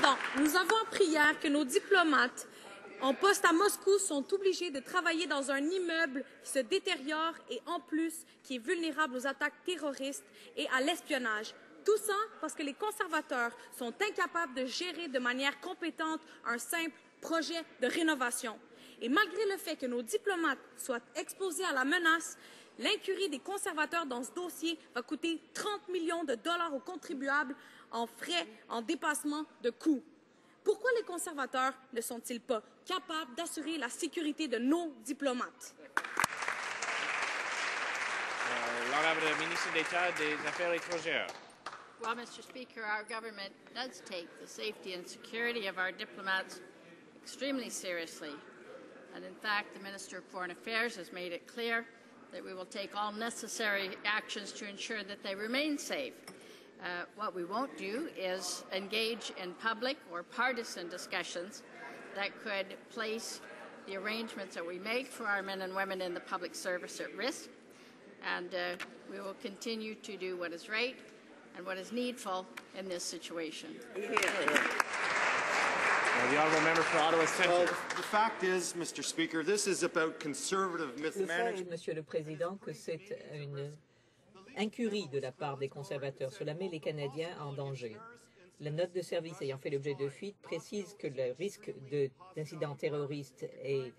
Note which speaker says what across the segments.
Speaker 1: Président, nous avons appris hier que nos diplomates en poste à Moscou sont obligés de travailler dans un immeuble qui se détériore et en plus qui est vulnérable aux attaques terroristes et à l'espionnage. Tout ça parce que les conservateurs sont incapables de gérer de manière compétente un simple projet de rénovation. Et malgré le fait que nos diplomates soient exposés à la menace, l'incurie des conservateurs dans ce dossier va coûter 30 millions de dollars aux contribuables en frais, en dépassement de coûts. Pourquoi les conservateurs ne sont-ils pas capables d'assurer la sécurité de nos diplomates?
Speaker 2: L'honorable ministre d'État des Affaires étrangères.
Speaker 3: Well, Mr. Speaker, our government does take the safety and security of our diplomats extremely seriously. And in fact, the Minister of Foreign Affairs has made it clear that we will take all necessary actions to ensure that they remain safe. What we won't do is engage in public or partisan discussions that could place the arrangements that we make for our men and women in the public service at risk. And we will continue to do what is right and what is needful in this situation.
Speaker 2: The honourable member for Ottawa Centre.
Speaker 4: The fact is, Mr. Speaker, this is about conservative mismanagement.
Speaker 5: Le fait, Monsieur le Président, que c'est une incurie de la part des conservateurs. Cela met les Canadiens en danger. La note de service ayant fait l'objet de fuite précise que le risque d'incidents terroristes est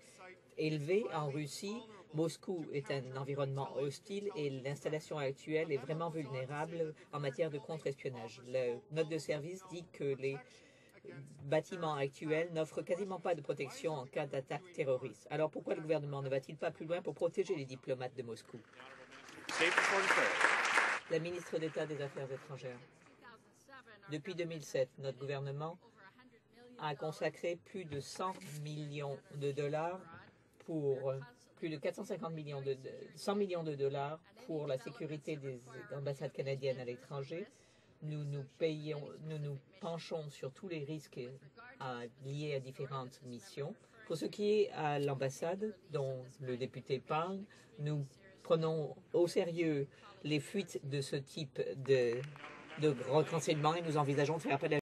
Speaker 5: élevé en Russie. Moscou est un environnement hostile et l'installation actuelle est vraiment vulnérable en matière de contre-espionnage. La note de service dit que les bâtiments actuels n'offrent quasiment pas de protection en cas d'attaque terroriste. Alors pourquoi le gouvernement ne va-t-il pas plus loin pour protéger les diplomates de Moscou? La ministre d'État des Affaires étrangères. Depuis 2007, notre gouvernement a consacré plus de 100 millions de dollars pour plus de 450 millions de 100 millions de dollars pour la sécurité des ambassades canadiennes à l'étranger. Nous nous penchons sur tous les risques liés à différentes missions. Pour ce qui est à l'ambassade, dont le député parle, nous prenons au sérieux les fuites de ce type de renseignements et nous envisageons de faire appel à